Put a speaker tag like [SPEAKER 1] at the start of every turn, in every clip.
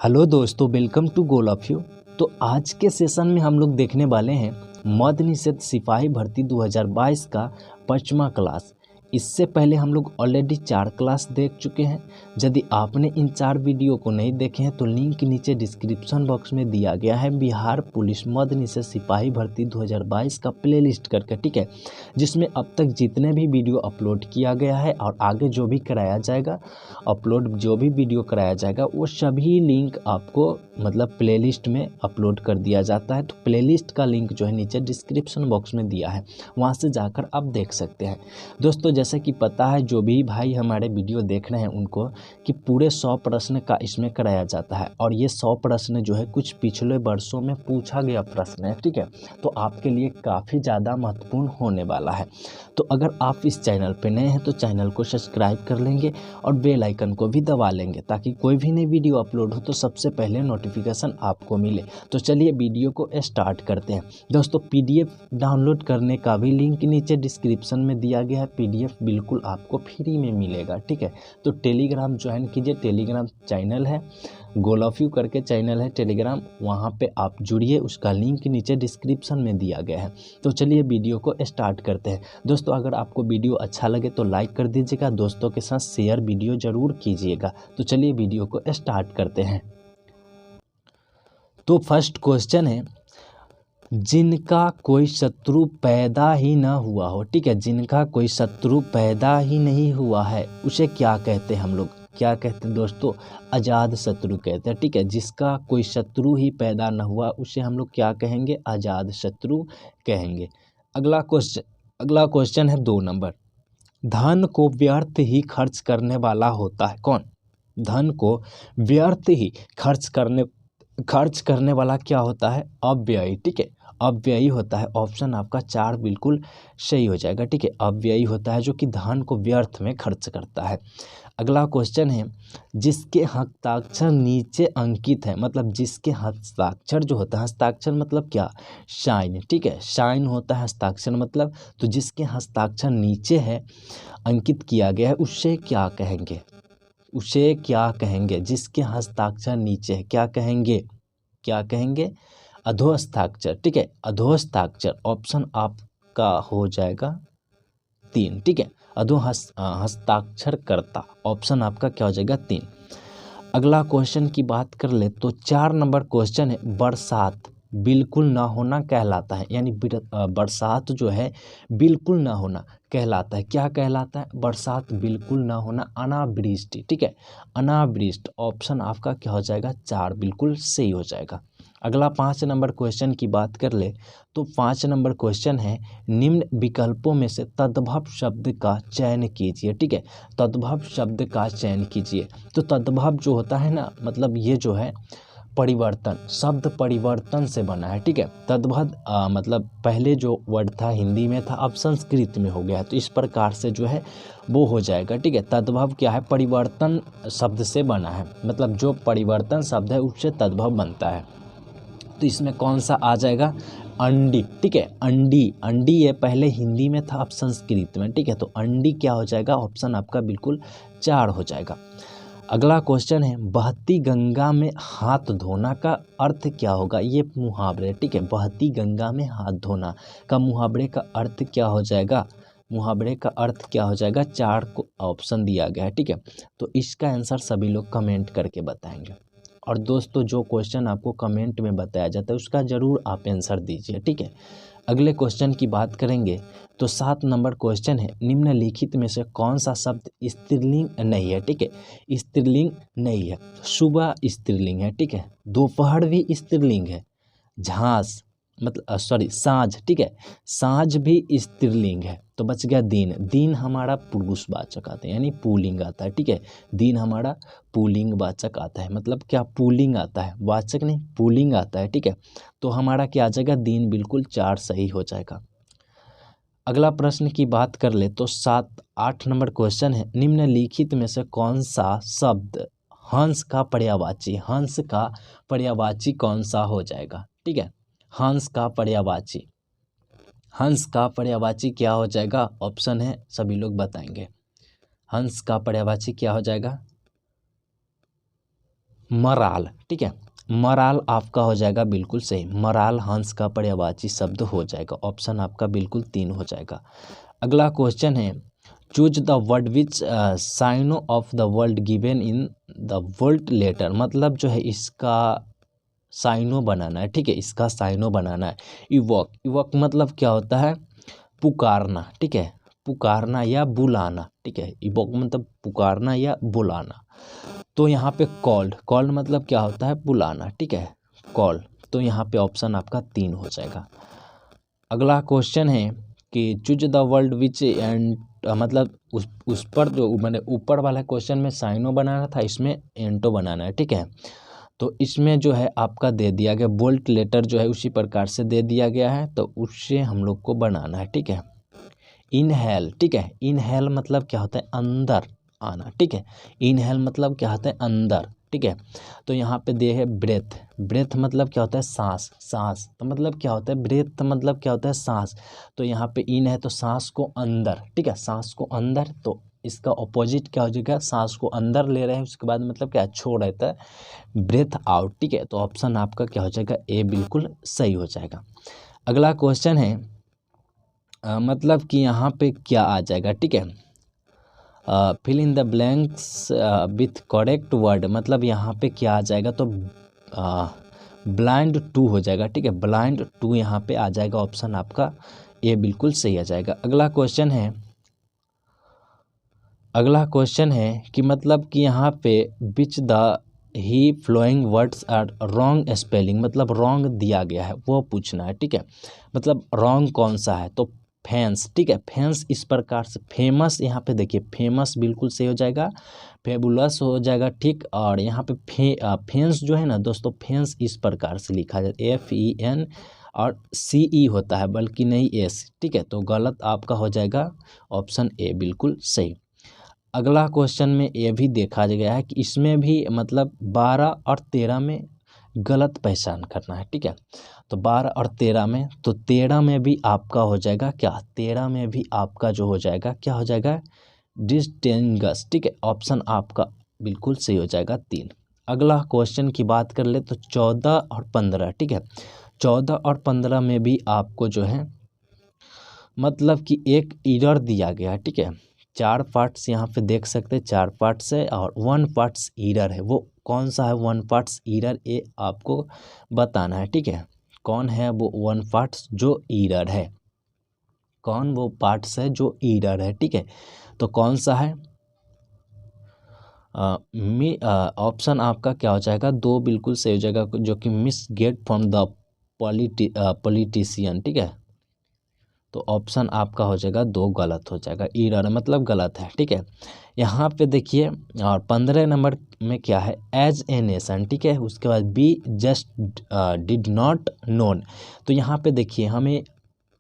[SPEAKER 1] Hello दोस्तों, welcome to goal of you. तो आज के सेशन में हम लोग देखने वाले हैं मद्य निषेध सिपाही भर्ती 2022 का 5वां क्लास। इससे पहले हम लोग ऑलरेडी 4 क्लास देख चुके हैं। यदि आपने इन 4 वीडियो को नहीं देखे हैं तो लिंक नीचे डिस्क्रिप्शन बॉक्स में दिया गया है, बिहार पुलिस मद्य निषेध सिपाही भर्ती 2022 का प्लेलिस्ट करके, ठीक है, जिसमें अब तक जितने भी वीडियो अपलोड किया गया है और आगे जो भी कराया जाएगा अपलोड, जो भी वीडियो कराया जाएगा वो सभी लिंक आपको मतलब प्लेलिस्ट में अपलोड कर दिया जाता है। तो प्लेलिस्ट का लिंक जो है नीचे डिस्क्रिप्शन बॉक्स में दिया है, वहाँ से जाकर आप देख सकते हैं। दोस्तों, जैसे कि पता है जो भी भाई हमारे वीडियो देख रहे हैं उनको कि पूरे 100 प्रश्न का इसमें कराया जाता है और ये 100 प्रश्न जो है कुछ पिछले वर्षों में पूछा गया प्रश्न है, ठीक है। तो आपके लिए काफ़ी ज़्यादा महत्वपूर्ण होने वाला है। तो अगर आप इस चैनल पे नए हैं तो चैनल को सब्सक्राइब कर लेंगे और बेल आइकन को भी दबा लेंगे ताकि कोई भी नई वीडियो अपलोड हो तो सबसे पहले नोटिफिकेशन आपको मिले। तो चलिए वीडियो को स्टार्ट करते हैं। दोस्तों, पीडीएफ डाउनलोड करने का भी लिंक नीचे डिस्क्रिप्शन में दिया गया है। पीडीएफ बिल्कुल आपको फ्री में मिलेगा, ठीक है। तो टेलीग्राम ज्वाइन कीजिए, टेलीग्राम चैनल है, गोल ऑफ यू करके चैनल है टेलीग्राम, वहाँ पे आप जुड़िए, उसका लिंक नीचे डिस्क्रिप्शन में दिया गया है। तो चलिए वीडियो को स्टार्ट करते हैं। दोस्तों, अगर आपको वीडियो अच्छा लगे तो लाइक कर दीजिएगा, दोस्तों के साथ शेयर वीडियो ज़रूर कीजिएगा। तो चलिए वीडियो को स्टार्ट करते हैं। तो फर्स्ट क्वेश्चन है, जिनका कोई शत्रु पैदा ही ना हुआ हो, ठीक है, जिनका कोई शत्रु पैदा ही नहीं हुआ है उसे क्या कहते हैं हम लोग? क्या कहते हैं दोस्तों? आज़ाद शत्रु कहते हैं, ठीक है। जिसका कोई शत्रु ही पैदा न हुआ उसे हम लोग क्या कहेंगे? आज़ाद शत्रु कहेंगे। अगला क्वेश्चन है 2 नंबर। धन को व्यर्थ ही खर्च करने वाला होता है कौन? धन को व्यर्थ ही खर्च करने वाला क्या होता है? अव्ययी, ठीक है, अव्ययी होता है। ऑप्शन आपका 4 बिल्कुल सही हो जाएगा, ठीक है। अव्ययी होता है जो कि धन को व्यर्थ में खर्च करता है। अगला क्वेश्चन है, जिसके हस्ताक्षर नीचे अंकित है, मतलब जिसके हस्ताक्षर जो होता है, हस्ताक्षर मतलब क्या? साइन, ठीक है, साइन होता है हस्ताक्षर मतलब। तो जिसके हस्ताक्षर नीचे है, अंकित किया गया है, उससे क्या कहेंगे? उसे क्या कहेंगे? जिसके हस्ताक्षर नीचे है क्या कहेंगे? क्या कहेंगे? अधोहस्ताक्षर, ठीक है, अधोहस्ताक्षर। ऑप्शन आपका हो जाएगा 3, ठीक है, हस्ताक्षर करता। ऑप्शन आपका क्या हो जाएगा? 3। अगला क्वेश्चन की बात कर ले तो 4 नंबर क्वेश्चन है, बरसात बिल्कुल ना होना कहलाता है, यानी बरसात जो है बिल्कुल ना होना कहलाता है। क्या कहलाता है? बरसात बिल्कुल ना होना अनावृष्टि, ठीक है, अनावृष्टि। ऑप्शन आपका क्या हो जाएगा? 4 बिल्कुल सही हो जाएगा। अगला 5 नंबर क्वेश्चन की बात कर ले तो 5 नंबर क्वेश्चन है, निम्न विकल्पों में से तद्भव शब्द का चयन कीजिए, ठीक है, तद्भव शब्द का चयन कीजिए। तो तद्भव जो होता है ना, मतलब ये जो है परिवर्तन, शब्द परिवर्तन से बना है, ठीक है। तद्भव मतलब पहले जो वर्ड था हिंदी में था, अब संस्कृत में हो गया है, तो इस प्रकार से जो है वो हो जाएगा, ठीक है। तद्भव क्या है? परिवर्तन शब्द से बना है, मतलब जो परिवर्तन शब्द है उससे तद्भव बनता है। तो इसमें कौन सा आ जाएगा? अंडी, ठीक है, अंडी। अंडी ये पहले हिंदी में था, अब संस्कृत में, ठीक है। तो अंडी क्या हो जाएगा? ऑप्शन आपका बिल्कुल 4 हो जाएगा। अगला क्वेश्चन है, बहती गंगा में हाथ धोना का अर्थ क्या होगा? ये मुहावरे, ठीक है, बहती गंगा में हाथ धोना का मुहावरे का अर्थ क्या हो जाएगा? मुहावरे का अर्थ क्या हो जाएगा? 4 को ऑप्शन दिया गया है, ठीक है। तो इसका आंसर सभी लोग कमेंट करके बताएंगे। और दोस्तों, जो क्वेश्चन आपको कमेंट में बताया जाता है उसका ज़रूर आप आंसर दीजिए, ठीक है। अगले क्वेश्चन की बात करेंगे तो 7 नंबर क्वेश्चन है, निम्नलिखित में से कौन सा शब्द स्त्रीलिंग नहीं है? ठीक है, स्त्रीलिंग नहीं है। सुबह स्त्रीलिंग है, ठीक है, दोपहर भी स्त्रीलिंग है, झांस मतलब साँझ, ठीक है, साँझ भी स्त्रीलिंग है। तो बच गया दिन। दिन हमारा पुरुषवाचक आता है, यानी पुल्लिंग आता है, ठीक है, दिन हमारा पुल्लिंग वाचक आता है, मतलब क्या पुल्लिंग आता है, वाचक नहीं पुल्लिंग आता है, ठीक है। तो हमारा क्या आ जाएगा? दिन बिल्कुल 4 सही हो जाएगा। अगला प्रश्न की बात कर ले तो 8 नंबर क्वेश्चन है, निम्नलिखित में से कौन सा शब्द हंस का पर्यायवाची, हंस का पर्यायवाची कौन सा हो जाएगा? ठीक है, हंस का पर्यायवाची, हंस का पर्यायवाची क्या हो जाएगा? ऑप्शन है, सभी लोग बताएंगे। हंस का पर्यायवाची क्या हो जाएगा? मराल, ठीक है, मराल आपका हो जाएगा बिल्कुल सही। मराल हंस का पर्यायवाची शब्द हो जाएगा। ऑप्शन आपका बिल्कुल 3 हो जाएगा। अगला क्वेश्चन है, choose the word which sign of the word given in the word letter. मतलब जो है इसका साइनो बनाना है, ठीक है, इसका साइनो बनाना है। इवोक, इवोक मतलब क्या होता है, पुकारना, ठीक है, पुकारना या बुलाना, ठीक है, इवोक मतलब पुकारना या बुलाना। तो यहाँ पे कॉल्ड, कॉल्ड मतलब क्या होता है, बुलाना, ठीक है, कॉल। तो यहाँ पे ऑप्शन आपका 3 हो जाएगा। अगला क्वेश्चन है कि choose the word which and, मतलब उस पर जो मैंने ऊपर वाला क्वेश्चन में साइनो बनाना था, इसमें एंटो बनाना है, ठीक है। तो इसमें जो है आपका दे दिया गया बोल्ट लेटर जो है उसी प्रकार से दे दिया गया है, तो उससे हम लोग को बनाना है, ठीक है। इनहेल, ठीक है, इनहेल मतलब क्या होता है, अंदर आना, ठीक है, इनहेल मतलब क्या होता है, अंदर, ठीक है। तो यहाँ पे दे है ब्रेथ, ब्रेथ मतलब क्या होता है, सांस, सांस तो मतलब क्या होता है, ब्रेथ मतलब क्या होता है, सांस। तो यहाँ पे इन है तो सांस को अंदर, ठीक है, सांस को अंदर। तो इसका ऑपोजिट क्या हो जाएगा, सांस को अंदर ले रहे हैं, उसके बाद मतलब क्या छोड़ रहता है, ब्रेथ आउट, ठीक है। तो ऑप्शन आपका क्या हो जाएगा, ए बिल्कुल सही हो जाएगा। अगला क्वेश्चन है मतलब कि यहाँ पे क्या आ जाएगा, ठीक है, fill in the blanks with correct word. मतलब यहाँ पे क्या आ जाएगा, तो ब्लाइंड टू हो जाएगा, ठीक है, ब्लाइंड टू यहाँ पे आ जाएगा। ऑप्शन आपका ए बिल्कुल सही आ जाएगा। अगला क्वेश्चन है, अगला क्वेश्चन है कि मतलब कि यहाँ पे विच द ही following words are wrong spelling. मतलब रॉन्ग दिया गया है वो पूछना है, ठीक है। मतलब रॉन्ग कौन सा है, तो फेंस, ठीक है, फेंस इस प्रकार से, फेमस यहाँ पे देखिए, फेमस बिल्कुल सही हो जाएगा, फेबुलस हो जाएगा, ठीक। और यहाँ पे फेंस जो है ना दोस्तों, फेंस इस प्रकार से लिखा जाए, FEN और CE होता है, बल्कि नहीं S, ठीक है। तो गलत आपका हो जाएगा ऑप्शन ए बिल्कुल सही। अगला क्वेश्चन में ये भी देखा गया है कि इसमें भी मतलब 12 और 13 में गलत पहचान करना है, ठीक है। तो 12 और 13 में, तो 13 में भी आपका हो जाएगा क्या, 13 में भी आपका जो हो जाएगा क्या हो जाएगा, डिस्टिंगस, ठीक है। ऑप्शन आपका बिल्कुल सही हो जाएगा 3। अगला क्वेश्चन की बात कर ले तो 14 और 15, ठीक है, 14 और 15 में भी आपको जो है मतलब कि एक एरर दिया गया है, ठीक है। 4 पार्ट्स यहाँ पे देख सकते हैं, 4 पार्ट्स है और 1 पार्ट्स एरर है। वो कौन सा है 1 पार्ट्स एरर, ये आपको बताना है, ठीक है। कौन है वो 1 पार्ट्स जो एरर है, कौन वो पार्ट्स है जो एरर है, ठीक है। तो कौन सा है, ऑप्शन आपका क्या हो जाएगा, 2 बिल्कुल सही हो जाएगा, जो कि miss get from the politician, ठीक है। तो ऑप्शन आपका हो जाएगा 2 गलत हो जाएगा, एरर मतलब गलत है, ठीक है। यहाँ पे देखिए, और 15 नंबर में क्या है, एज ए नेशन, ठीक है। उसके बाद be just did not known. तो यहाँ पे देखिए हमें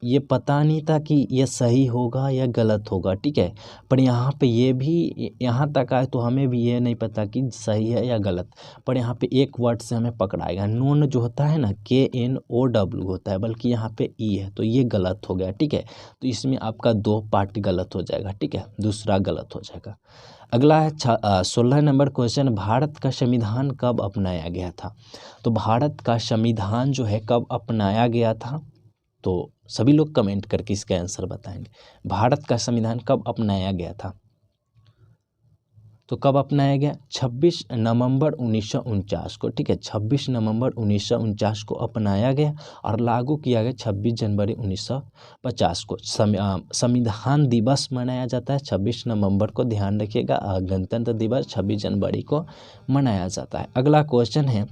[SPEAKER 1] ये पता नहीं था कि ये सही होगा या गलत होगा, ठीक है। पर यहाँ पे ये भी यहाँ तक आए तो हमें भी ये नहीं पता कि सही है या गलत। पर यहाँ पे एक वर्ड से हमें पकड़ाएगा, नोन जो होता है ना, KNOW होता है, बल्कि यहाँ पे ई है, तो ये गलत हो गया, ठीक है। तो इसमें आपका 2 पार्ट गलत हो जाएगा, ठीक है, दूसरा गलत हो जाएगा। अगला है 16 नंबर क्वेश्चन, भारत का संविधान कब अपनाया गया था। तो भारत का संविधान जो है कब अपनाया गया था, तो सभी लोग कमेंट करके इसका आंसर बताएंगे। भारत का संविधान कब अपनाया गया था, तो कब अपनाया गया, 26 नवंबर 1949 को, ठीक है, 26 नवंबर 1949 को अपनाया गया और लागू किया गया 26 जनवरी 1950 को। संविधान दिवस मनाया जाता है 26 नवंबर को, ध्यान रखिएगा। गणतंत्र दिवस 26 जनवरी को मनाया जाता है। अगला क्वेश्चन है,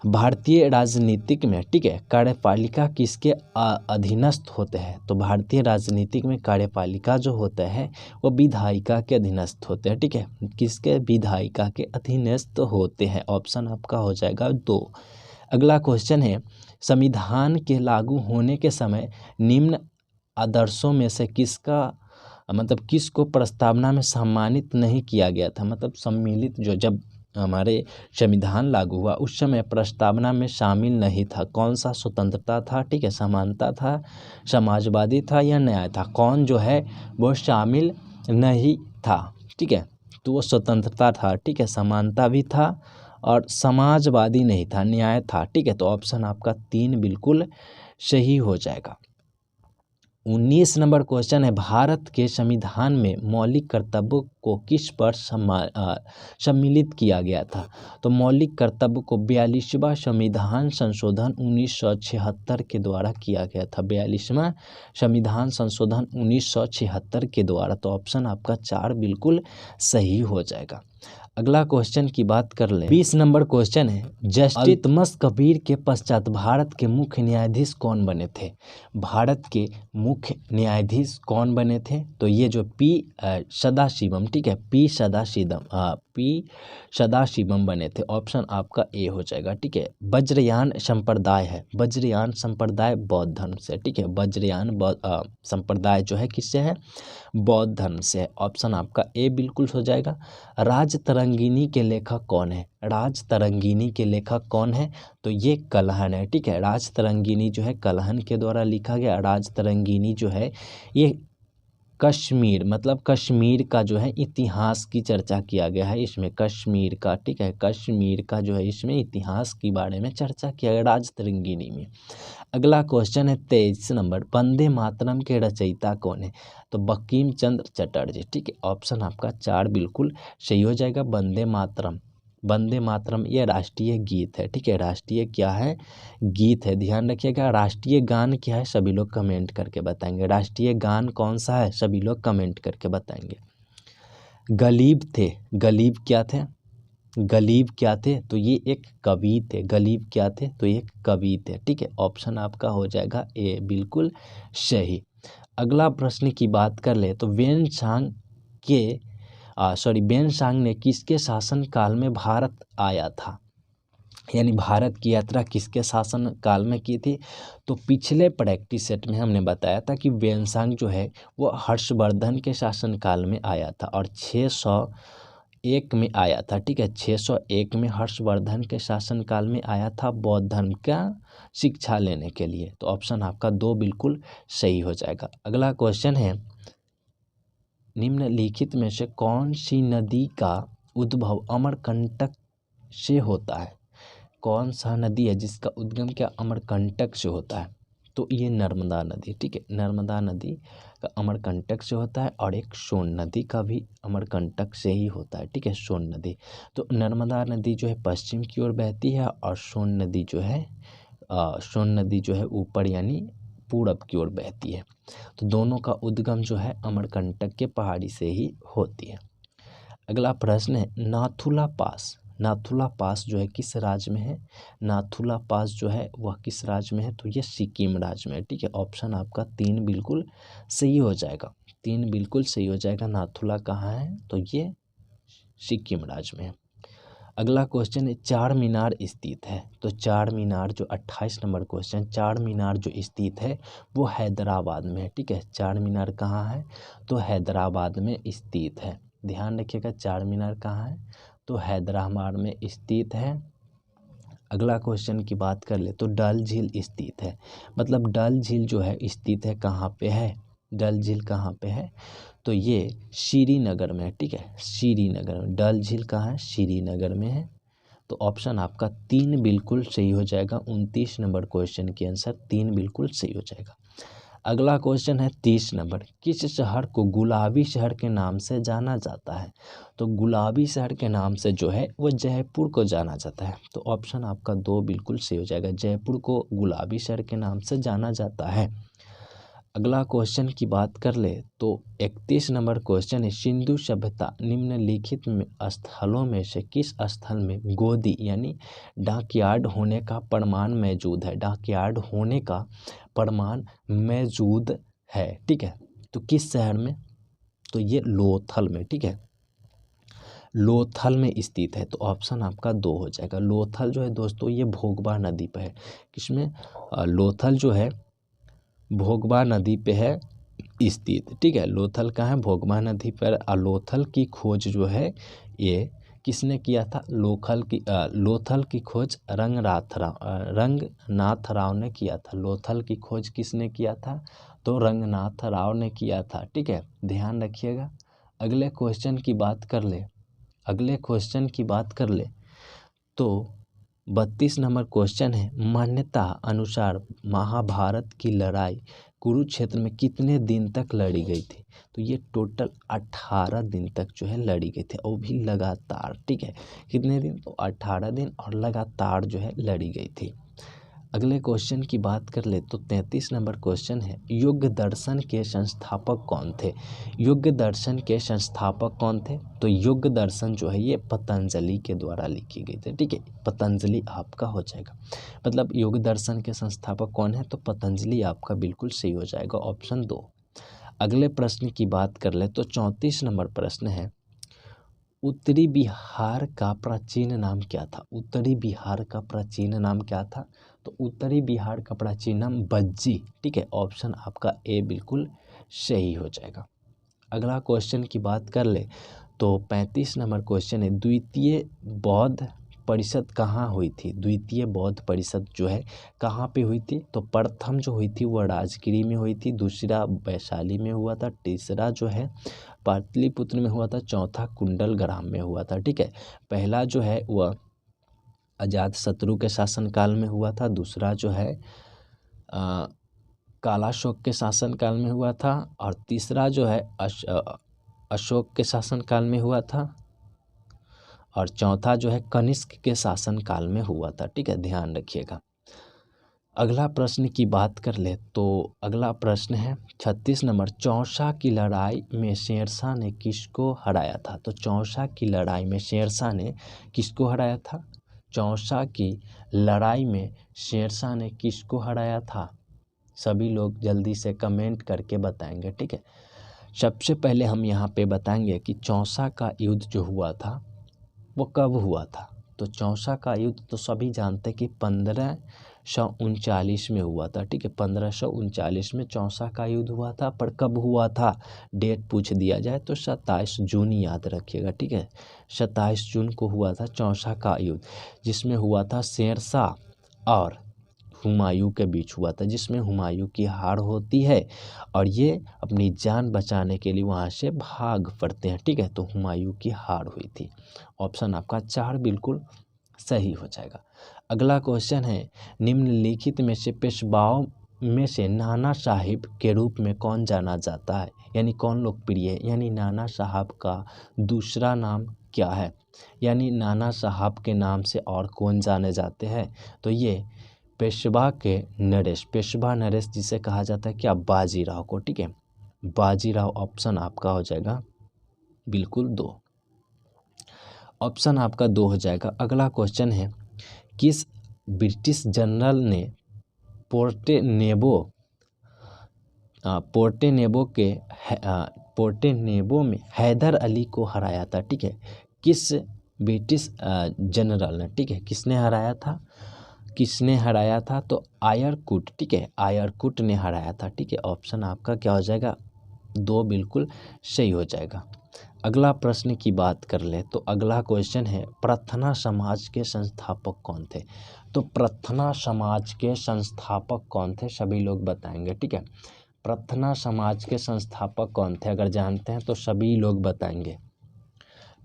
[SPEAKER 1] भारतीय राजनीतिक में, ठीक है, कार्यपालिका किसके अधीनस्थ होते हैं। तो भारतीय राजनीतिक में कार्यपालिका जो होते हैं वो विधायिका के अधीनस्थ होते हैं, ठीक है, किसके, विधायिका के अधीनस्थ होते हैं। ऑप्शन आपका हो जाएगा 2। अगला क्वेश्चन है, संविधान के लागू होने के समय निम्न आदर्शों में से किसका मतलब किसको प्रस्तावना में सम्मानित नहीं किया गया था। मतलब सम्मिलित जो जब हमारे संविधान लागू हुआ उस समय प्रस्तावना में शामिल नहीं था, कौन सा, स्वतंत्रता था, ठीक है, समानता था, समाजवादी था या न्याय था। कौन जो है वो शामिल नहीं था, ठीक है, तो वो स्वतंत्रता था, ठीक है, समानता भी था और समाजवादी नहीं था, न्याय था। ठीक है, तो ऑप्शन आपका 3 बिल्कुल सही हो जाएगा। 19 नंबर क्वेश्चन है, भारत के संविधान में मौलिक कर्तव्यों को किस पर सम्मिलित किया गया था? तो मौलिक कर्तव्य को 42वां संविधान संशोधन 1976 के द्वारा किया गया था। 42वां संविधान संशोधन 1976 के द्वारा। तो ऑप्शन आपका 4 बिल्कुल सही हो जाएगा। अगला क्वेश्चन की बात कर ले। 20 नंबर क्वेश्चन है, जस्टिस इल्तुतमिश कबीर के पश्चात भारत के मुख्य न्यायाधीश कौन बने थे? भारत के मुख्य न्यायाधीश कौन बने थे? तो ये जो पी सदाशिवम, ठीक है, पी सदाशिवम बने थे। ऑप्शन आपका ए हो जाएगा। ठीक है, वज्रयान संप्रदाय है, वज्रयान संप्रदाय बौद्ध धर्म से। ठीक है, वज्रयान संप्रदाय जो है किससे है? बौद्ध धर्म से है। ऑप्शन आपका ए बिल्कुल हो जाएगा। राजतरंगिणी के लेखक कौन है? राजतरंगिणी के लेखक कौन है? तो ये कलहन है। ठीक है, राजतरंगिणी जो है कलहन के द्वारा लिखा गया। राजतरंगिणी जो है ये कश्मीर, मतलब कश्मीर का जो है इतिहास की चर्चा किया गया है इसमें, कश्मीर का। ठीक है, कश्मीर का जो है इसमें इतिहास के बारे में चर्चा किया गया राजतरंगिणी में। अगला क्वेश्चन है 23 नंबर, वंदे मातरम के रचयिता कौन है? तो बंकिम चंद्र चटर्जी। ठीक है, ऑप्शन आपका 4 बिल्कुल सही हो जाएगा। वंदे मातरम, वंदे मातरम ये राष्ट्रीय गीत है। ठीक है, राष्ट्रीय क्या है? गीत है। ध्यान रखिएगा। राष्ट्रीय गान क्या है? सभी लोग कमेंट करके बताएंगे। राष्ट्रीय गान कौन सा है? सभी लोग कमेंट करके बताएंगे। गलीब थे, गलीब क्या थे? गलीब क्या थे? तो ये एक कवि थे। गलीब क्या थे? तो एक कवि थे। ठीक है, ऑप्शन आपका हो जाएगा ए बिल्कुल सही। अगला प्रश्न की बात कर ले तो वेनसांग ने किसके शासन काल में भारत आया था? यानी भारत की यात्रा किसके शासन काल में की थी? तो पिछले प्रैक्टिस सेट में हमने बताया था कि वेनसांग जो है वो हर्षवर्धन के शासन काल में आया था और 601 में आया था। ठीक है, 601 में हर्षवर्धन के शासन काल में आया था बौद्ध धर्म का शिक्षा लेने के लिए। तो ऑप्शन आपका 2 बिल्कुल सही हो जाएगा। अगला क्वेश्चन है, निम्नलिखित में से कौन सी नदी का उद्भव अमरकंटक से होता है? कौन सा नदी है जिसका उद्गम क्या अमरकंटक से होता है? तो ये नर्मदा नदी। ठीक है, नर्मदा नदी का अमरकंटक से होता है और एक सोन नदी का भी अमरकंटक से ही होता है। ठीक है, सोन नदी। तो नर्मदा नदी जो है पश्चिम की ओर बहती है और सोन नदी जो है ऊपर यानी पूरब की ओर बहती है। तो दोनों का उद्गम जो है अमरकंटक के पहाड़ी से ही होती है। अगला प्रश्न है, नाथुला पास, नाथुला पास जो है किस राज्य में है? नाथुला पास जो है वह किस राज्य में है? तो ये सिक्किम राज्य में है। ठीक है, ऑप्शन आपका 3 बिल्कुल सही हो जाएगा। 3 बिल्कुल सही हो जाएगा। नाथुला कहाँ है? तो ये सिक्किम राज्य में है। अगला क्वेश्चन है, चार मीनार स्थित है। तो चार मीनार जो 28 नंबर क्वेश्चन, चार मीनार जो स्थित है वो हैदराबाद में है। ठीक है, चार मीनार कहाँ है? तो हैदराबाद में स्थित है। ध्यान रखिएगा, चार मीनार कहाँ है? तो हैदराबाद में स्थित है। अगला क्वेश्चन की बात कर ले तो डल झील स्थित है, मतलब डल झील जो है स्थित है कहाँ पे है? डल झील कहाँ पे है? तो ये श्रीनगर में है। ठीक है, श्रीनगर में। डल झील कहाँ है? श्रीनगर में है। तो ऑप्शन आपका 3 बिल्कुल सही हो जाएगा। 29 नंबर क्वेश्चन के आंसर 3 बिल्कुल सही हो जाएगा। अगला क्वेश्चन है 30 नंबर, किस शहर को गुलाबी शहर के नाम से जाना जाता है? तो गुलाबी शहर के नाम से जो है वो जयपुर को जाना जाता है। तो ऑप्शन आपका 2 बिल्कुल सही हो जाएगा। जयपुर को गुलाबी शहर के नाम से जाना जाता है। अगला क्वेश्चन की बात कर ले तो 31 नंबर क्वेश्चन है, सिंधु सभ्यता निम्नलिखित में स्थलों में से किस स्थल में गोदी यानी डॉकयार्ड होने का प्रमाण मौजूद है? डॉकयार्ड होने का प्रमाण मौजूद है। ठीक है, तो किस शहर में? तो ये लोथल में। ठीक है, लोथल में स्थित है। तो ऑप्शन आपका 2 हो जाएगा। लोथल जो है दोस्तों ये भोगवा नदी पर है। किसमें? लोथल जो है भोगवा नदी पे है स्थित। ठीक है, लोथल कहाँ है? भोगवा नदी पर। लोथल की खोज जो है ये किसने किया था? लोथल की खोज रंगनाथ राव ने किया था। लोथल की खोज किसने किया था? तो रंगनाथ राव ने किया था। ठीक है, ध्यान रखिएगा। अगले क्वेश्चन की बात कर ले, अगले क्वेश्चन की बात कर ले तो 32 नंबर क्वेश्चन है, मान्यता अनुसार महाभारत की लड़ाई कुरुक्षेत्र में कितने दिन तक लड़ी गई थी? तो ये टोटल 18 दिन तक जो है लड़ी गई थी, और भी लगातार। ठीक है, कितने दिन? तो 18 दिन, और लगातार जो है लड़ी गई थी। अगले क्वेश्चन की बात कर ले तो 33 नंबर क्वेश्चन है, योग दर्शन के संस्थापक कौन थे? योग दर्शन के संस्थापक कौन थे? तो योग दर्शन जो है ये पतंजलि के द्वारा लिखी गई थी। ठीक है, पतंजलि आपका हो जाएगा। मतलब योग दर्शन के संस्थापक कौन है? तो पतंजलि आपका बिल्कुल सही हो जाएगा, ऑप्शन 2। अगले प्रश्न की बात कर ले तो 34 नंबर प्रश्न है, उत्तरी बिहार का प्राचीन नाम क्या था? उत्तरी बिहार का प्राचीन नाम क्या था? तो उत्तरी बिहार का प्राचीन नाम बज्जी। ठीक है, ऑप्शन आपका ए बिल्कुल सही हो जाएगा। अगला क्वेश्चन की बात कर ले तो 35 नंबर क्वेश्चन है, द्वितीय बौद्ध परिषद कहाँ हुई थी? द्वितीय बौद्ध परिषद जो है कहाँ पे हुई थी? तो प्रथम जो हुई थी वह राजगिरी में हुई थी, दूसरा वैशाली में हुआ था, तीसरा जो है पाटलिपुत्र में हुआ था, चौथा कुंडलग्राम में हुआ था। ठीक है, पहला जो है वह अजातशत्रु के शासनकाल में हुआ था, दूसरा जो है कालाशोक के शासनकाल में हुआ था, और तीसरा जो है अशोक के शासनकाल में हुआ था, और चौथा जो है कनिष्क के शासनकाल में हुआ था। ठीक है, ध्यान रखिएगा। अगला प्रश्न की बात कर ले तो अगला प्रश्न है 36 नंबर, चौसा की लड़ाई में शेरशाह ने किसको हराया था? तो चौसा की लड़ाई में शेरशाह ने किसको हराया था? चौसा की लड़ाई में शेरशाह ने किसको हराया था? सभी लोग जल्दी से कमेंट करके बताएंगे। ठीक है, सबसे पहले हम यहाँ पे बताएंगे कि चौसा का युद्ध जो हुआ था वो कब हुआ था। तो चौसा का युद्ध तो सभी जानते कि 1539 में हुआ था। ठीक है, 1539 में चौसा का युद्ध हुआ था, पर कब हुआ था डेट पूछ दिया जाए तो 27 जून याद रखिएगा। ठीक है, 27 जून को हुआ था चौसा का युद्ध, जिसमें हुआ था शेरशाह और हुमायूं के बीच हुआ था, जिसमें हुमायूं की हार होती है और ये अपनी जान बचाने के लिए वहाँ से भाग पड़ते हैं। ठीक है, तो हुमायूं की हार हुई थी। ऑप्शन आपका 4 बिल्कुल सही हो जाएगा। अगला क्वेश्चन है, निम्नलिखित में से पेशवाओं में से नाना साहिब के रूप में कौन जाना जाता है? यानी कौन लोकप्रिय है? यानी नाना साहब का दूसरा नाम क्या है? यानी नाना साहब के नाम से और कौन जाने जाते हैं? तो ये पेशवा नरेश जिसे कहा जाता है क्या? बाजीराव को। ठीक है, बाजीराव ऑप्शन आपका हो जाएगा बिल्कुल 2। ऑप्शन आपका 2 हो जाएगा। अगला क्वेश्चन है, किस ब्रिटिश जनरल ने पोर्टेनेबो में हैदर अली को हराया था? ठीक है, किस ब्रिटिश जनरल ने, ठीक है, किसने हराया था? तो आयरकुट। ठीक है, आयरकुट ने हराया था। ठीक है, ऑप्शन आपका क्या हो जाएगा? 2 बिल्कुल सही हो जाएगा। अगला प्रश्न की बात कर ले तो अगला क्वेश्चन है, प्रार्थना समाज के संस्थापक कौन थे? तो प्रार्थना समाज के संस्थापक कौन थे? सभी लोग बताएंगे। ठीक है, प्रार्थना समाज के संस्थापक कौन थे? अगर जानते हैं तो सभी लोग बताएंगे।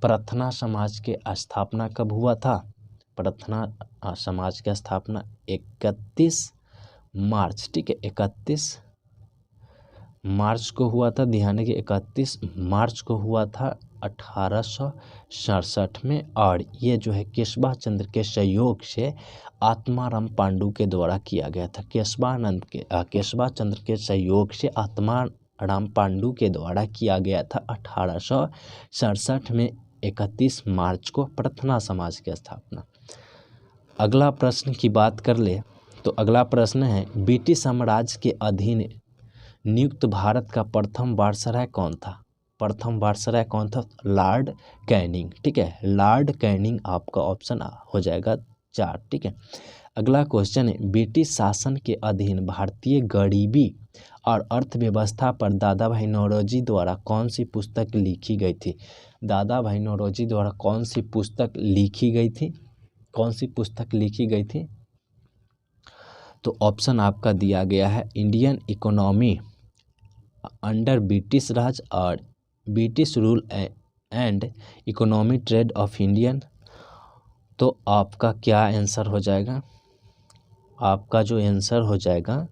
[SPEAKER 1] प्रार्थना समाज के स्थापना कब हुआ था? प्रार्थना समाज की स्थापना 31 मार्च। ठीक है, 31 मार्च को हुआ था। ध्यान रखिए, 31 मार्च को हुआ था 1867 में, और ये जो है केशवा चंद्र के सहयोग से आत्माराम पांडु के द्वारा किया गया था। केशवा चंद्र के सहयोग से आत्माराम पांडु के द्वारा किया गया था 1867 में 31 मार्च को प्रार्थना समाज की स्थापना। अगला प्रश्न की बात कर ले तो अगला प्रश्न है, ब्रिटिश साम्राज्य के अधीन नियुक्त भारत का प्रथम वायसराय कौन था? प्रथम वायसराय कौन था? Lord Canning. ठीक है, लॉर्ड कैनिंग आपका ऑप्शन हो जाएगा 4। ठीक है, अगला क्वेश्चन है, ब्रिटिश शासन के अधीन भारतीय गरीबी और अर्थव्यवस्था पर दादा भाई नौरोजी द्वारा कौन सी पुस्तक लिखी गई थी? दादा भाई नौरोजी द्वारा कौन सी पुस्तक लिखी गई थी? तो ऑप्शन आपका दिया गया है, इंडियन इकोनॉमी अंडर ब्रिटिश राज और British rule and economy trade off Indian. तो आपका क्या आंसर हो जाएगा, आपका जो आंसर हो जाएगा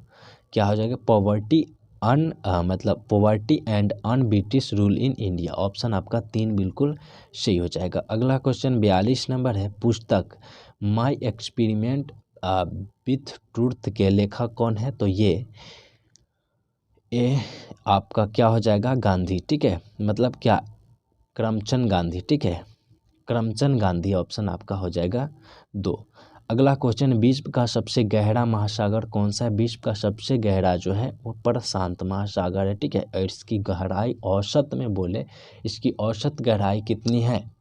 [SPEAKER 1] क्या हो जाएगा, पॉवर्टी मतलब poverty and un-British rule in India. Option आपका 3 बिल्कुल सही हो जाएगा। अगला क्वेश्चन 42 नंबर है, पुस्तक माय एक्सपेरिमेंट विथ ट्रूथ के लेखक कौन है, तो ये आपका क्या हो जाएगा, गांधी, ठीक है, मतलब क्या, करमचंद गांधी, ठीक है, करमचंद गांधी ऑप्शन आपका हो जाएगा 2। अगला क्वेश्चन, विश्व का सबसे गहरा महासागर कौन सा है, विश्व का सबसे गहरा जो है वो प्रशांत महासागर है, ठीक है, और इसकी गहराई औसत में बोले, इसकी औसत गहराई कितनी है,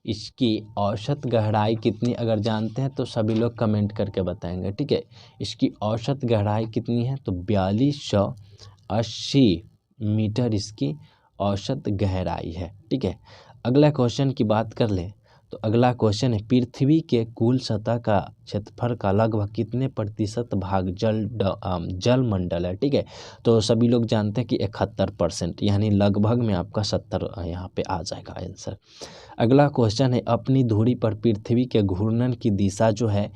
[SPEAKER 1] इसकी औसत गहराई कितनी अगर जानते हैं तो सभी लोग कमेंट करके बताएंगे, ठीक है, इसकी औसत गहराई कितनी है, तो 4280 मीटर इसकी औसत गहराई है, ठीक है। अगला क्वेश्चन की बात कर ले तो अगला क्वेश्चन है, पृथ्वी के कुल सतह का क्षेत्रफल का लगभग कितने प्रतिशत भाग जल मंडल है, ठीक है, तो सभी लोग जानते हैं कि 71%, यानी लगभग में आपका 70 यहाँ पे आ जाएगा आंसर। अगला क्वेश्चन है, अपनी धुरी पर पृथ्वी के घूर्णन की दिशा जो है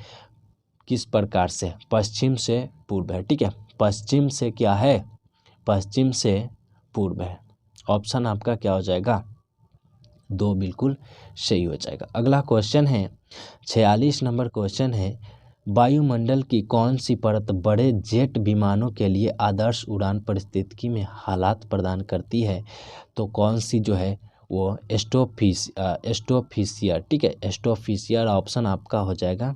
[SPEAKER 1] किस प्रकार से, पश्चिम से पूर्व है, ठीक है, पश्चिम से क्या है, पश्चिम से पूर्व है। ऑप्शन आपका क्या हो जाएगा, 2 बिल्कुल सही हो जाएगा। अगला क्वेश्चन है 46 नंबर क्वेश्चन है, वायुमंडल की कौन सी परत बड़े जेट विमानों के लिए आदर्श उड़ान परिस्थिति में हालात प्रदान करती है, तो कौन सी जो है वो स्टोफिशियर, ठीक है, स्टोफिशियर ऑप्शन आपका हो जाएगा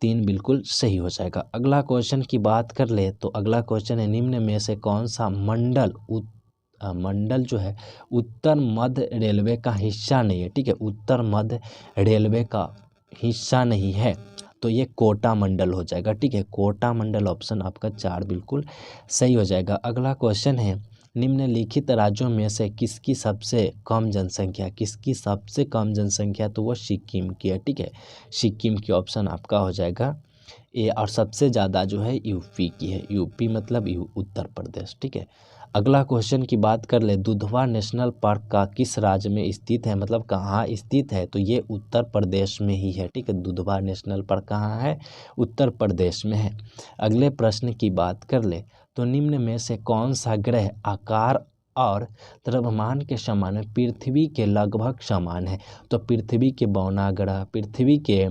[SPEAKER 1] 3 बिल्कुल सही हो जाएगा। अगला क्वेश्चन की बात कर ले तो अगला क्वेश्चन है, निम्न में से कौन सा मंडल जो है उत्तर मध्य रेलवे का हिस्सा नहीं है, ठीक है, उत्तर मध्य रेलवे का हिस्सा नहीं है, तो ये कोटा मंडल हो जाएगा, ठीक है, कोटा मंडल ऑप्शन आपका 4 बिल्कुल सही हो जाएगा। अगला क्वेश्चन है, निम्नलिखित राज्यों में से किसकी सबसे कम जनसंख्या, किसकी सबसे कम जनसंख्या, तो वो सिक्किम की है, ठीक है, सिक्किम की ऑप्शन आपका हो जाएगा ए, और सबसे ज़्यादा जो है यूपी की है, यूपी मतलब उत्तर प्रदेश, ठीक है। अगला क्वेश्चन की बात कर ले, दुधवा नेशनल पार्क का किस राज्य में स्थित है, मतलब कहाँ स्थित है, तो ये उत्तर प्रदेश में ही है, ठीक है, दुधवा नेशनल पार्क कहाँ है, उत्तर प्रदेश में है। अगले प्रश्न की बात कर ले तो निम्न में से कौन सा ग्रह आकार और द्रव्यमान के समान पृथ्वी के लगभग समान है, तो पृथ्वी के बौना ग्रह, पृथ्वी के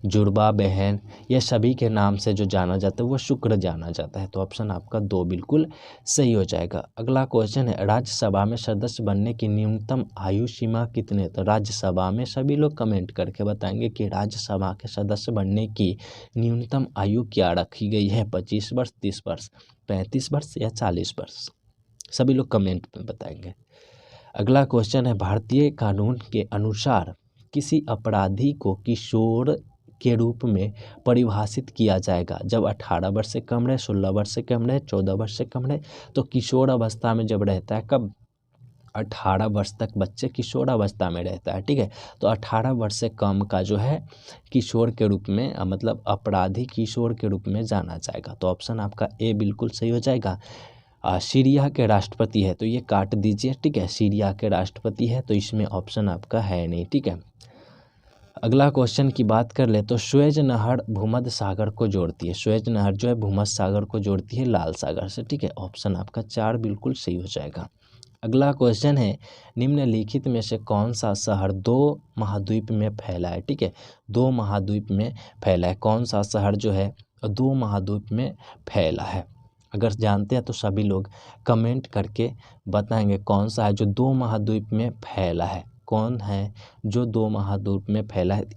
[SPEAKER 1] जुड़वा बहन, ये सभी के नाम से जो जाना जाता है वो शुक्र जाना जाता है, तो ऑप्शन आपका 2 बिल्कुल सही हो जाएगा। अगला क्वेश्चन है, राज्यसभा में सदस्य बनने की न्यूनतम आयु सीमा कितने, तो राज्यसभा में सभी लोग कमेंट करके बताएंगे कि राज्यसभा के सदस्य बनने की न्यूनतम आयु क्या रखी गई है, 25 वर्ष, 30 वर्ष, 35 वर्ष या 40 वर्ष, सभी लोग कमेंट में बताएंगे। अगला क्वेश्चन है, भारतीय कानून के अनुसार किसी अपराधी को किशोर के रूप में परिभाषित किया जाएगा जब 18 वर्ष से कम रहे, 16 वर्ष से कम रहे, 14 वर्ष से कम रहे, तो किशोर अवस्था में जब रहता है, कब, 18 वर्ष तक बच्चे किशोर अवस्था में रहता है, ठीक है, तो 18 वर्ष से कम का जो है किशोर के रूप में मतलब अपराधी किशोर के रूप में जाना जाएगा, तो ऑप्शन आपका ए बिल्कुल सही हो जाएगा। सीरिया के राष्ट्रपति है तो ये काट दीजिए, ठीक है, सीरिया के राष्ट्रपति है तो इसमें ऑप्शन आपका है नहीं, ठीक है। अगला क्वेश्चन की बात कर ले तो स्वेज नहर भूमध्य सागर को जोड़ती है, स्वेज नहर जो है भूमध्य सागर को जोड़ती है लाल सागर से, ठीक है, ऑप्शन आपका 4 बिल्कुल सही हो जाएगा। अगला क्वेश्चन है, निम्नलिखित में से कौन सा शहर 2 महाद्वीप में फैला है, ठीक है, 2 महाद्वीप में फैला है, कौन सा शहर जो है 2 महाद्वीप में फैला है, अगर जानते हैं तो सभी लोग कमेंट करके बताएंगे कौन सा है जो 2 महाद्वीप में फैला है, कौन है जो 2 महाद्वीप में फैला है,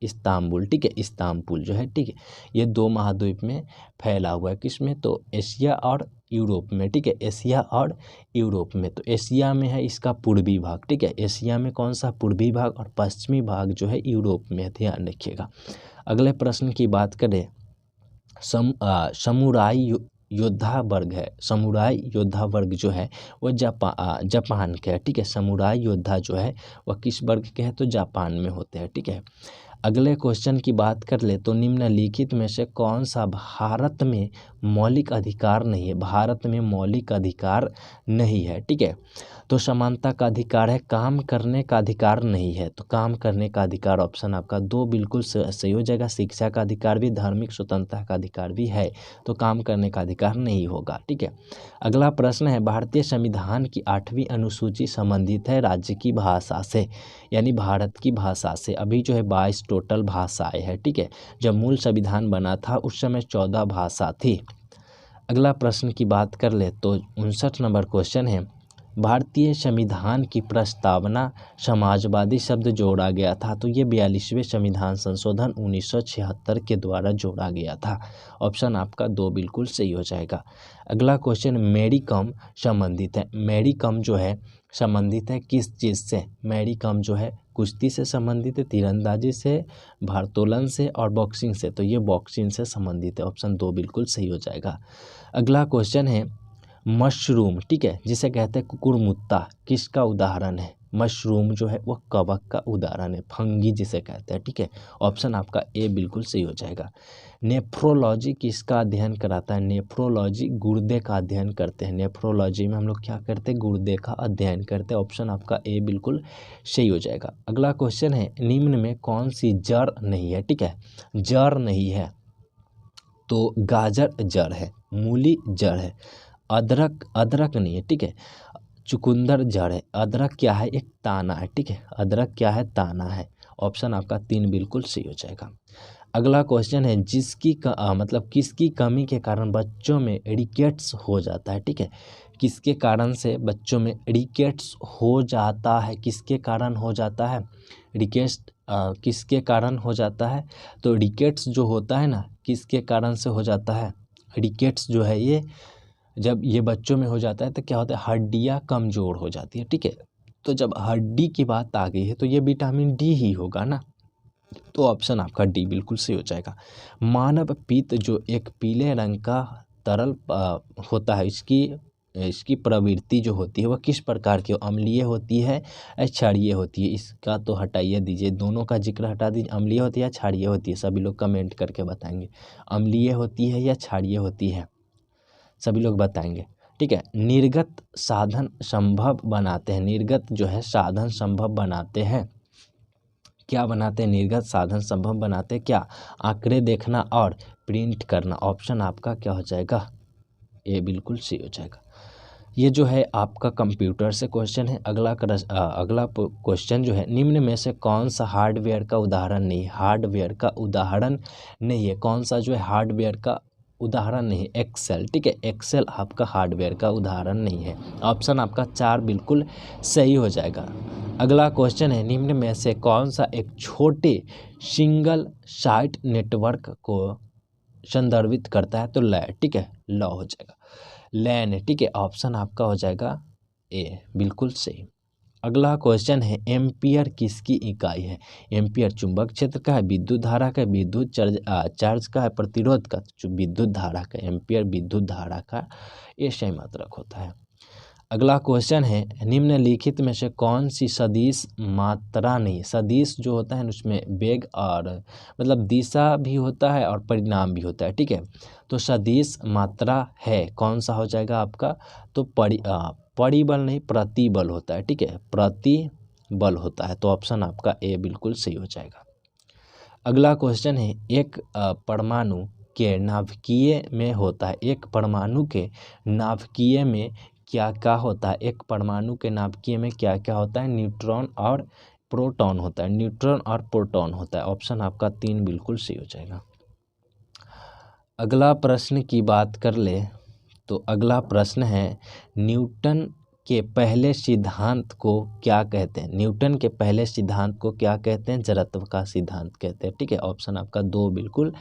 [SPEAKER 1] इस्तांबुल, ठीक है, इस्तांबुल जो है, ठीक है, ये 2 महाद्वीप में फैला हुआ है, किसमें, तो एशिया और यूरोप में, ठीक है, एशिया और यूरोप में, तो एशिया में है इसका पूर्वी भाग, ठीक है, एशिया में कौन सा पूर्वी भाग और पश्चिमी भाग जो है यूरोप में, ध्यान रखिएगा। अगले प्रश्न की बात करें, समुराई योद्धा वर्ग है, समुराई योद्धा वर्ग जो है वो जापान के है, ठीक है, समुराई योद्धा जो है वह किस वर्ग के हैं, तो जापान में होते हैं, ठीक है। अगले क्वेश्चन की बात कर ले तो निम्नलिखित में से कौन सा भारत में मौलिक अधिकार नहीं है, भारत में मौलिक अधिकार नहीं है, ठीक है। तो समानता का अधिकार है, काम करने का अधिकार नहीं है, तो काम करने का अधिकार ऑप्शन आपका 2 बिल्कुल सही हो जाएगा। शिक्षा का अधिकार भी, धार्मिक स्वतंत्रता का अधिकार भी है, तो काम करने का अधिकार नहीं होगा, ठीक है। अगला प्रश्न है भारतीय संविधान की 8वीं अनुसूची संबंधित है राज्य की भाषा से, यानी भारत की भाषा से। अभी जो है 22 टोटल भाषाएं हैं, ठीक है। जब मूल संविधान बना था उस समय 14 भाषा थी। अगला प्रश्न की बात कर ले तो 59 नंबर क्वेश्चन है भारतीय संविधान की प्रस्तावना समाजवादी शब्द जोड़ा गया था, तो ये 42वें संविधान संशोधन 1976 के द्वारा जोड़ा गया था। ऑप्शन आपका 2 बिल्कुल सही हो जाएगा। अगला क्वेश्चन मैरी कॉम संबंधित है, मैरी कॉम जो है संबंधित है किस चीज़ से, मैरी कॉम जो है कुश्ती से संबंधित है, तीरंदाजी से, भारोत्तोलन से और बॉक्सिंग से, तो ये बॉक्सिंग से संबंधित है। ऑप्शन 2 बिल्कुल सही हो जाएगा। अगला क्वेश्चन है मशरूम, ठीक है, जिसे कहते हैं कुकुरमुत्ता, किसका उदाहरण है। मशरूम जो है वो कवक का उदाहरण है, फंगी जिसे कहते हैं, ठीक है। ऑप्शन आपका ए बिल्कुल सही हो जाएगा। नेफ्रोलॉजी किसका अध्ययन कराता है, नेफ्रोलॉजी गुर्दे का अध्ययन करते हैं, नेफ्रोलॉजी में हम लोग क्या करते हैं, गुर्दे का अध्ययन करते हैं। ऑप्शन आपका ए बिल्कुल सही हो जाएगा। अगला क्वेश्चन है निम्न में कौन सी जड़ नहीं है, ठीक है, जड़ नहीं है, तो गाजर जड़ है, मूली जड़ है, अदरक नहीं है, ठीक है, चुकंदर जड़ है, अदरक क्या है, एक ताना है, ठीक है, अदरक क्या है, ताना है। ऑप्शन आपका 3 बिल्कुल सही हो जाएगा। अगला क्वेश्चन है मतलब किसकी कमी के कारण बच्चों में रिकेट्स हो जाता है, ठीक है, किसके कारण से बच्चों में रिकेट्स हो जाता है, किसके कारण हो जाता है, किसके कारण हो जाता है, तो रिकेट्स जो होता है ना, किसके कारण से हो जाता है, रिकेट्स जो है ये जब ये बच्चों में हो जाता है तो क्या होता है, हड्डियाँ कमज़ोर हो जाती है, ठीक है। तो जब हड्डी की बात आ गई है तो ये विटामिन डी ही होगा ना, तो ऑप्शन आपका डी बिल्कुल सही हो जाएगा। मानव पित्त जो एक पीले रंग का तरल होता है, इसकी प्रवृत्ति जो होती है वह किस प्रकार की, अम्लीय होती है या क्षारीय होती है, इसका तो हटाइए दीजिए, दोनों का जिक्र हटा दीजिए, अम्लीय होती है या क्षारीय होती है, सभी लोग कमेंट करके बताएंगे अम्लीय होती है या क्षारीय होती है, सभी लोग बताएंगे, ठीक है। निर्गत साधन संभव बनाते हैं, निर्गत जो है साधन संभव बनाते हैं, क्या बनाते हैं, निर्गत साधन संभव बनाते हैं क्या, आंकड़े देखना और प्रिंट करना। ऑप्शन आपका क्या हो जाएगा, ए बिल्कुल सही हो जाएगा। ये जो है आपका कंप्यूटर से क्वेश्चन है। अगला क्वेश्चन जो है निम्न में से कौन सा हार्डवेयर का उदाहरण नहीं, हार्डवेयर का उदाहरण नहीं है, कौन सा जो है हार्डवेयर का उदाहरण नहीं, एक्सेल, ठीक है, एक्सेल आपका हार्डवेयर का उदाहरण नहीं है। ऑप्शन आपका 4 बिल्कुल सही हो जाएगा। अगला क्वेश्चन है निम्न में से कौन सा एक छोटे सिंगल साइट नेटवर्क को संदर्भित करता है, तो लैन, ठीक है, लॉ हो जाएगा, लैन, ठीक है। ऑप्शन आपका हो जाएगा ए बिल्कुल सही। अगला क्वेश्चन है एम्पियर किसकी इकाई है, एम्पियर चुंबक क्षेत्र का है, विद्युत धारा का, विद्युत चार्ज का है, प्रतिरोध का, विद्युत धारा का, एम्पियर विद्युत धारा का ये सही मात्रक होता है। अगला क्वेश्चन है निम्नलिखित में से कौन सी सदिश मात्रा नहीं, सदिश जो होता है उसमें वेग और मतलब दिशा भी होता है और परिणाम भी होता है, ठीक है। तो सदिश मात्रा है, कौन सा हो जाएगा आपका, तो परिबल नहीं, प्रतिबल होता है, ठीक है, प्रतिबल होता है, तो ऑप्शन आपका ए बिल्कुल सही हो जाएगा। अगला क्वेश्चन है एक परमाणु के नाभिकीय में होता है, एक परमाणु के नाभिकीय में क्या क्या होता है, एक परमाणु के नाभिकीय में क्या क्या होता है, न्यूट्रॉन और प्रोटॉन होता है, न्यूट्रॉन और प्रोटॉन होता है। ऑप्शन आपका 3 बिल्कुल सही हो जाएगा। अगला प्रश्न की बात कर ले तो अगला प्रश्न है न्यूटन के पहले सिद्धांत को क्या कहते हैं, न्यूटन के पहले सिद्धांत को क्या कहते हैं, जड़त्व का सिद्धांत कहते हैं, ठीक है। ऑप्शन आपका 2 बिल्कुल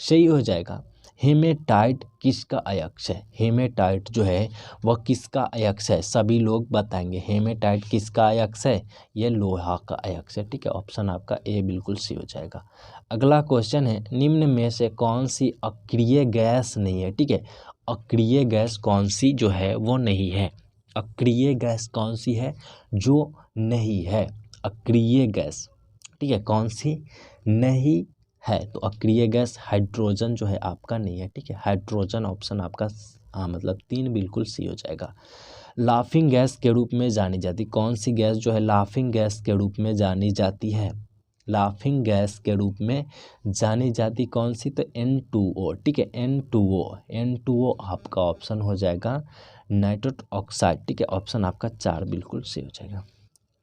[SPEAKER 1] सही हो जाएगा। हेमेटाइट किसका अयस्क है, हेमेटाइट जो है वह किसका अयस्क है, सभी लोग बताएंगे हेमेटाइट किसका अयस्क है, ये लोहा का अयस्क है, ठीक है। ऑप्शन आपका ए बिल्कुल सही हो जाएगा। अगला क्वेश्चन है निम्न में से कौन सी अक्रिय गैस नहीं है, ठीक है, अक्रिय गैस कौन सी जो है वो नहीं है, अक्रिय गैस कौन सी है जो नहीं है, अक्रिय गैस, ठीक है, कौन सी नहीं है, तो अक्रिय गैस हाइड्रोजन जो है आपका नहीं है, ठीक है। हाइड्रोजन ऑप्शन आपका मतलब 3 बिल्कुल सी हो जाएगा। लाफिंग गैस के रूप में जानी जाती, कौन सी गैस जो है लाफिंग गैस के रूप में जानी जाती है? लाफिंग गैस के रूप में जानी जाती कौन सी? तो N2O, ठीक है। N2O आपका ऑप्शन हो जाएगा नाइट्रोस ऑक्साइड, ठीक है। ऑप्शन आपका 4 बिल्कुल सही हो जाएगा।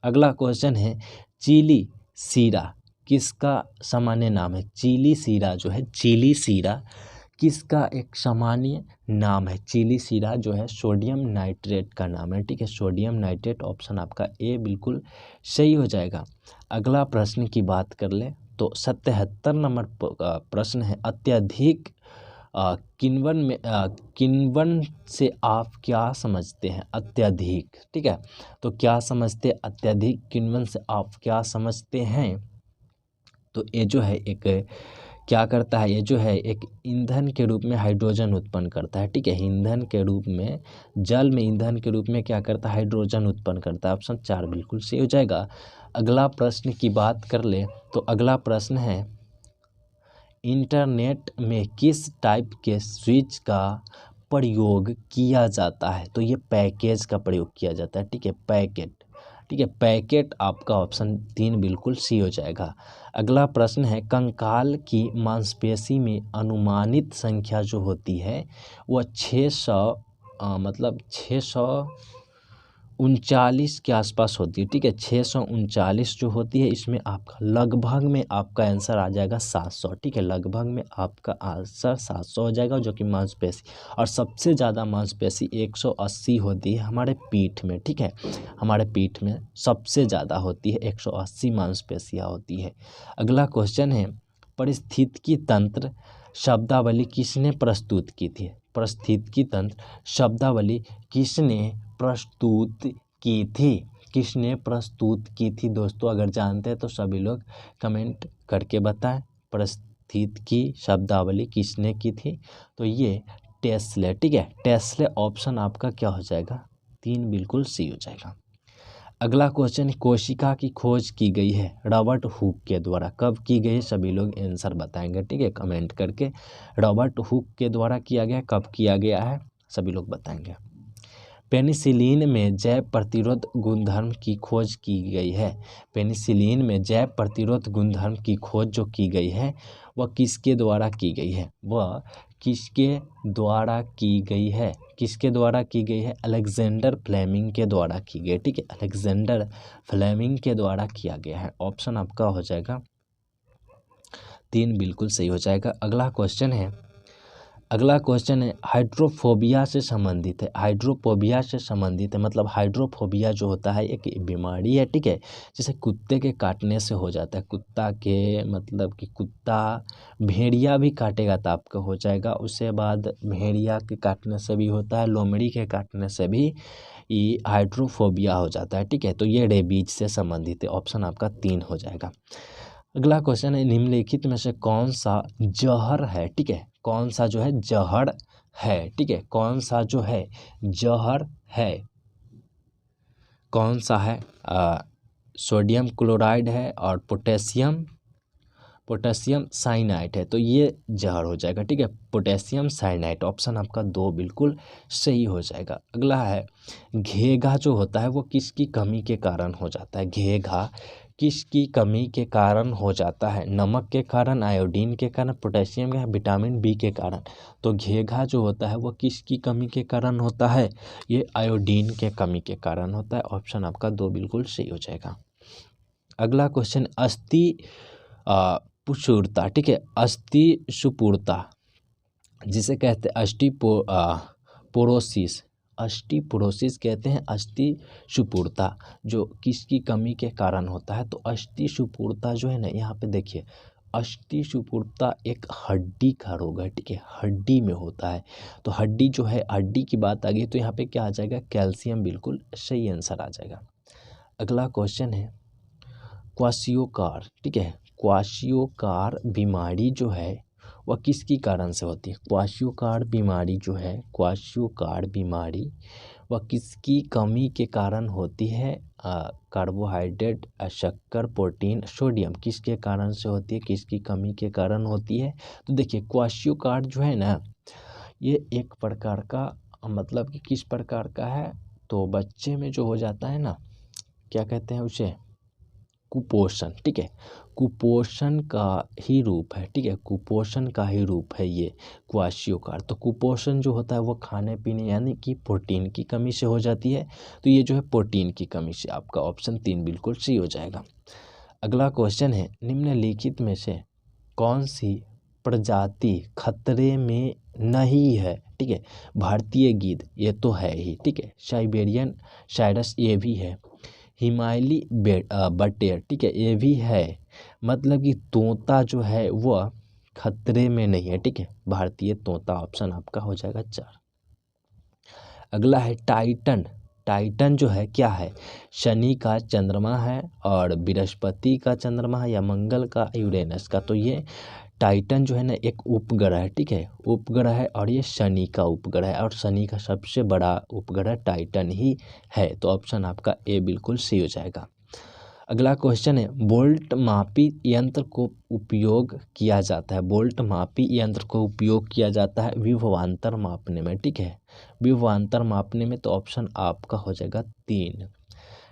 [SPEAKER 1] अगला क्वेश्चन है चिली सीरा किसका सामान्य नाम है? चिली सीरा जो है, चिली सीरा किसका एक सामान्य नाम है? चिली सीरा जो है सोडियम नाइट्रेट का नाम है, ठीक है। सोडियम नाइट्रेट ऑप्शन आपका ए बिल्कुल सही हो जाएगा। अगला प्रश्न की बात कर ले तो 77 नंबर प्रश्न है अत्यधिक किण्वन से आप क्या समझते हैं? अत्यधिक, ठीक है। तो क्या समझते हैं अत्यधिक किण्वन से आप क्या समझते हैं? तो ये जो है एक क्या करता है, ये जो है एक ईंधन के रूप में हाइड्रोजन उत्पन्न करता है, ठीक है। ईंधन के रूप में, जल में ईंधन के रूप में क्या करता है? हाइड्रोजन उत्पन्न करता है। ऑप्शन 4 बिल्कुल सही हो जाएगा। अगला प्रश्न की बात कर ले तो अगला प्रश्न है इंटरनेट में किस टाइप के स्विच का प्रयोग किया जाता है? तो ये पैकेज का प्रयोग किया जाता है, ठीक है। पैकेट, ठीक है। पैकेट आपका ऑप्शन 3 बिल्कुल सी हो जाएगा। अगला प्रश्न है कंकाल की मांसपेशी में अनुमानित संख्या जो होती है वह 600 मतलब 639 के आसपास होती है, ठीक है। 639 जो होती है इसमें आपका लगभग में आपका आंसर आ जाएगा 700, ठीक है। लगभग में आपका आंसर 700 हो जाएगा जो कि मांसपेशी, और सबसे ज़्यादा मांसपेशी 180 होती है हमारे पीठ में, ठीक है। हमारे पीठ में सबसे ज़्यादा होती है 180 मांसपेशियाँ होती है। अगला क्वेश्चन है पारिस्थितिकी तंत्र शब्दावली किसने प्रस्तुत की थी? पारिस्थितिकी तंत्र शब्दावली किसने प्रस्तुत की थी? किसने प्रस्तुत की थी दोस्तों? अगर जानते हैं तो सभी लोग कमेंट करके बताएं। पारिस्थितिकी शब्दावली किसने की थी? तो ये टेस्ले, ठीक है। टेस्ले ऑप्शन आपका क्या हो जाएगा? 3 बिल्कुल सी हो जाएगा। अगला क्वेश्चन कोशिका की खोज की गई है रॉबर्ट हुक के द्वारा, कब की गई? सभी लोग आंसर बताएंगे, ठीक है, कमेंट करके। रॉबर्ट हुक के द्वारा किया गया, कब किया गया है सभी लोग बताएंगे। पेनिसिलिन में जैव प्रतिरोध गुणधर्म की खोज की गई है। पेनिसिलिन में जैव प्रतिरोध गुणधर्म की खोज जो की गई है वह किसके द्वारा की गई है? वह किसके द्वारा की गई है? किसके द्वारा की गई है? अलेक्जेंडर फ्लेमिंग के द्वारा की गई, ठीक है। अलेक्जेंडर फ्लेमिंग के द्वारा किया गया है। ऑप्शन आपका हो जाएगा 3 बिल्कुल सही हो जाएगा। अगला क्वेश्चन है हाइड्रोफोबिया से संबंधित है। हाइड्रोफोबिया से संबंधित है मतलब हाइड्रोफोबिया जो होता है एक बीमारी है, ठीक है। जैसे कुत्ते के काटने से हो जाता है, कुत्ता के मतलब कि कुत्ता भेड़िया भी काटेगा तो आपका हो जाएगा। उसके बाद भेड़िया के काटने से भी होता है, लोमड़ी के काटने से भी ये हाइड्रोफोबिया हो जाता है, ठीक है। तो ये रेबीज से संबंधित है। ऑप्शन आपका 3 हो जाएगा। अगला क्वेश्चन है निम्नलिखित में से कौन सा जहर है, ठीक है। कौन सा जो है जहर है, ठीक है। कौन सा जो है जहर है, कौन सा है? सोडियम क्लोराइड है और पोटेशियम साइनाइड है, तो ये जहर हो जाएगा, ठीक है। पोटेशियम साइनाइड ऑप्शन आपका 2 बिल्कुल सही हो जाएगा। अगला है घेघा जो होता है वो किसकी कमी के कारण हो जाता है? घेघा किसकी कमी के कारण हो जाता है? नमक के कारण, आयोडीन के कारण, पोटेशियम या विटामिन बी के कारण। तो घेघा जो होता है वो किसकी कमी के कारण होता है? ये आयोडीन के कमी के कारण होता है। ऑप्शन आपका 2 बिल्कुल सही हो जाएगा। अगला क्वेश्चन अस्थि सुपूर्णता, ठीक है। अस्थि सुपूर्णता जिसे कहते हैं पोरोसिस, अस्टिपोरोसिस कहते हैं अस्थि सुपूर्णता, जो किसकी कमी के कारण होता है? तो अस्थि सुपूर्णता जो है ना, यहाँ पे देखिए अस्थि सुपूर्णता एक हड्डी का रोग है, ठीक है। हड्डी में होता है, तो हड्डी जो है, हड्डी की बात आ गई तो यहाँ पे क्या आ जाएगा? कैल्शियम बिल्कुल सही आंसर आ जाएगा। अगला क्वेश्चन है क्वाशियोकार, ठीक है। क्वाशियोकार बीमारी जो है वह किसकी कारण से होती है? क्वाशियोकार बीमारी जो है, क्वाशियोकार बीमारी वह किसकी कमी के कारण होती है? कार्बोहाइड्रेट, शक्कर, प्रोटीन, सोडियम किसके कारण से होती है, किसकी कमी के कारण होती है। तो देखिए क्वाशियोकार्ड जो है ना, ये एक प्रकार का मतलब कि किस प्रकार का है, तो बच्चे में जो हो जाता है ना, क्या कहते हैं उसे, कुपोषण। ठीक है, कुपोषण का ही रूप है। ठीक है, कुपोषण का ही रूप है ये क्वाशियोकार्ड। तो कुपोषण जो होता है वो खाने पीने यानी कि प्रोटीन की कमी से हो जाती है। तो ये जो है प्रोटीन की कमी से, आपका ऑप्शन 3 बिल्कुल सही हो जाएगा। अगला क्वेश्चन है, निम्नलिखित में से कौन सी प्रजाति खतरे में नहीं है। ठीक है, भारतीय गीद ये तो है ही। ठीक है, साइबेरियन साइरस ये भी है, हिमालयी बटेर, ठीक है, ये भी है। मतलब कि तोता जो है वह खतरे में नहीं है। ठीक है, भारतीय तोता ऑप्शन आपका हो जाएगा 4। अगला है टाइटन। टाइटन जो है क्या है, शनि का चंद्रमा है और बृहस्पति का चंद्रमा है या मंगल का, यूरेनस का। तो ये टाइटन जो है ना एक उपग्रह है। ठीक है, उपग्रह है और ये शनि का उपग्रह है और शनि का सबसे बड़ा उपग्रह टाइटन ही है। तो ऑप्शन आपका ए बिल्कुल सही हो जाएगा। अगला क्वेश्चन है, बोल्ट मापी यंत्र को उपयोग किया जाता है। बोल्ट मापी यंत्र को उपयोग किया जाता है विभवांतर मापने में। ठीक है, विभवांतर मापने में। तो ऑप्शन आपका हो जाएगा 3।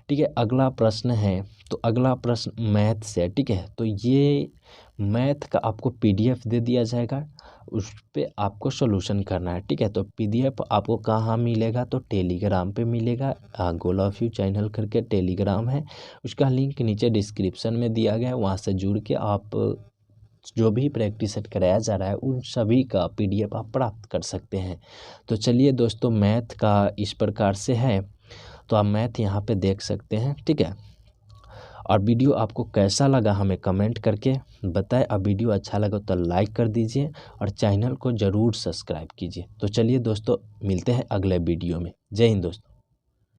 [SPEAKER 1] ठीक है, अगला प्रश्न है, तो अगला प्रश्न मैथ से। ठीक है, तो ये मैथ का आपको पीडीएफ दे दिया जाएगा, उस पर आपको सॉल्यूशन करना है। ठीक है, तो पीडीएफ आपको कहाँ मिलेगा, तो टेलीग्राम पे मिलेगा। गोल ऑफ यू चैनल करके टेलीग्राम है, उसका लिंक नीचे डिस्क्रिप्शन में दिया गया है। वहाँ से जुड़ के आप जो भी प्रैक्टिस सेट कराया जा रहा है उन सभी का पीडीएफ आप प्राप्त कर सकते हैं। तो चलिए दोस्तों, मैथ का इस प्रकार से है, तो आप मैथ यहाँ पे देख सकते हैं। ठीक है, और वीडियो आपको कैसा लगा हमें कमेंट करके बताएं। अब वीडियो अच्छा लगा तो लाइक कर दीजिए और चैनल को ज़रूर सब्सक्राइब कीजिए। तो चलिए दोस्तों, मिलते हैं अगले वीडियो में। जय हिंद दोस्तों।